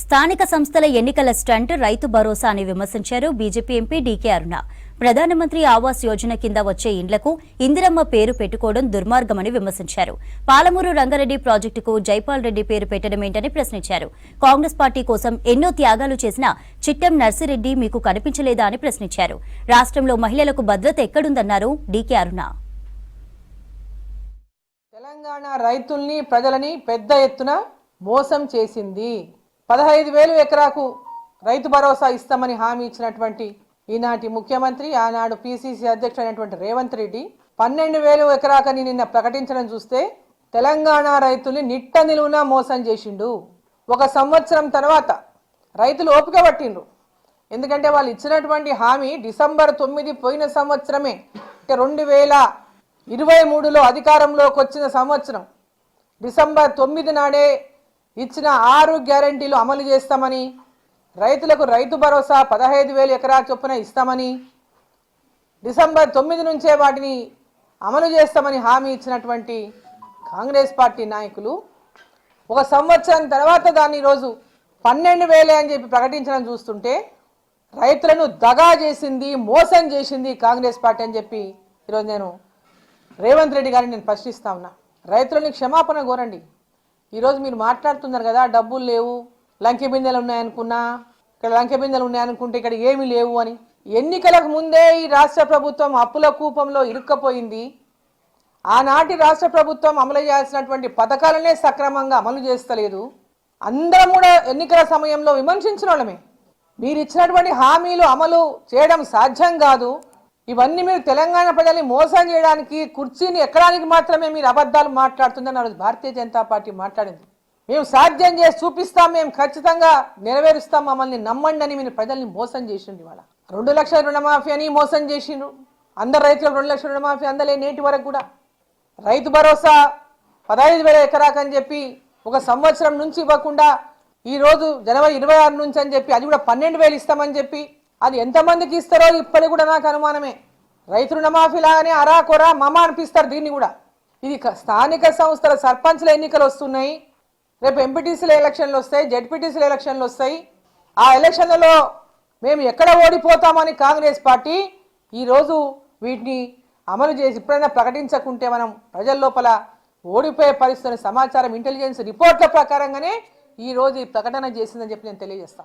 స్థానిక సంస్థల ఎన్నికల స్టంట్ రైతు భరోసా అని విమర్శించారు బీజేపీ ఎంపీ డీకే అరుణ. ప్రధానమంత్రి ఆవాస్ యోజన కింద వచ్చే ఇండ్లకు ఇందిరమ్మ పేరు పెట్టుకోవడం దుర్మార్గమని విమర్శించారు. పాలమూరు రంగారెడ్డి ప్రాజెక్టుకు జైపాల్ రెడ్డి పేరు పెట్టడమేంటని ప్రశ్నించారు. కాంగ్రెస్ పార్టీ కోసం ఎన్నో త్యాగాలు చేసిన చిట్టెం నర్సిరెడ్డి మీకు కనిపించలేదా అని ప్రశ్నించారు. రాష్ట్రంలో మహిళలకు భద్రత ఎక్కడుందన్నారు డీకే అరుణ. తెలంగాణ రైతుల్ని ప్రజలని పెద్ద ఎత్తున మోసం చేసింది. 15,000 ఎకరాకు రైతు భరోసా ఇస్తామని హామీ ఇచ్చినటువంటి ఈనాటి ముఖ్యమంత్రి, ఆనాడు పిసిసి అధ్యక్షుడైనటువంటి రేవంత్ రెడ్డి 12,000 ఎకరాకని నిన్న ప్రకటించడం చూస్తే తెలంగాణ రైతుల్ని నిట్ట నిలువున మోసం చేసిండు. ఒక సంవత్సరం తర్వాత రైతులు ఓపిక పట్టిండ్రు. ఎందుకంటే వాళ్ళు ఇచ్చినటువంటి హామీ డిసెంబర్ 9 పోయిన సంవత్సరమే, 2023లో అధికారంలోకి వచ్చిన సంవత్సరం డిసెంబర్ 9 నాడే ఇచ్చిన 6 గ్యారెంటీలు అమలు చేస్తామని, రైతులకు రైతు భరోసా 15,000 ఎకరాల చొప్పున ఇస్తామని, డిసెంబర్ 9 నుంచే వాటిని అమలు చేస్తామని హామీ ఇచ్చినటువంటి కాంగ్రెస్ పార్టీ నాయకులు ఒక సంవత్సరం తర్వాత దాన్ని ఈరోజు 12,000 అని చెప్పి ప్రకటించడం చూస్తుంటే రైతులను దగా చేసింది, మోసం చేసింది కాంగ్రెస్ పార్టీ అని చెప్పి ఈరోజు నేను రేవంత్ రెడ్డి గారిని నేను ప్రశ్నిస్తా ఉన్నా. రైతులని క్షమాపణ కోరండి. ఈరోజు మీరు మాట్లాడుతున్నారు కదా, డబ్బులు లేవు, లంకె బిందెలు ఉన్నాయనుకున్నా, ఇక్కడ లంకె బిందెలు ఉన్నాయనుకుంటే ఇక్కడ ఏమీ లేవు అని. ఎన్నికలకు ముందే ఈ రాష్ట్ర ప్రభుత్వం అప్పుల కూపంలో ఇరుక్కపోయింది. ఆనాటి రాష్ట్ర ప్రభుత్వం అమలు చేయాల్సినటువంటి పథకాలనే సక్రమంగా అమలు చేస్తలేదు. అందరం కూడా ఎన్నికల సమయంలో విమర్శించిన వాళ్ళమే. మీరు ఇచ్చినటువంటి హామీలు అమలు చేయడం సాధ్యం కాదు. ఇవన్నీ మీరు తెలంగాణ ప్రజల్ని మోసం చేయడానికి, కుర్చీని ఎక్కడానికి మాత్రమే మీరు అబద్ధాలు మాట్లాడుతుందని ఆ రోజు భారతీయ జనతా పార్టీ మాట్లాడింది. మేము సాధ్యం చేసి చూపిస్తాం, మేము ఖచ్చితంగా నెరవేరుస్తాం, మమ్మల్ని నమ్మండి అని మీరు ప్రజల్ని మోసం చేసిండు. ఇవాళ 2 లక్షల రుణమాఫీ అని మోసం చేసిండ్రు. అందరు రైతులకు 2 లక్షల రుణమాఫీ అందలే నేటి వరకు కూడా. రైతు భరోసా 15,000 ఎకరాకు అని చెప్పి ఒక సంవత్సరం నుంచి ఇవ్వకుండా ఈరోజు జనవరి 26 నుంచి అని చెప్పి అది కూడా 12,000 ఇస్తామని చెప్పి అది ఎంతమందికి ఇస్తారో ఇప్పటికి కూడా నాకు అనుమానమే. రైతు రుణమాఫీ లాగానే అరా కొరా మమ అనిపిస్తారు దీన్ని కూడా. ఇది స్థానిక సంస్థల సర్పంచ్ల ఎన్నికలు వస్తున్నాయి, రేపు ఎంపీటీసీల ఎలక్షన్లు వస్తాయి, జెడ్పీటీసీల ఎలక్షన్లు వస్తాయి. ఆ ఎలక్షన్లలో మేము ఎక్కడ ఓడిపోతామని కాంగ్రెస్ పార్టీ ఈరోజు వీటిని అమలు చేసి ఇప్పుడైనా ప్రకటించకుంటే మనం ప్రజల లోపల ఓడిపోయే పరిస్థితున్న సమాచారం ఇంటెలిజెన్స్ రిపోర్ట్ల ప్రకారంగానే ఈరోజు ఈ ప్రకటన చేసిందని చెప్పి నేను తెలియజేస్తాను.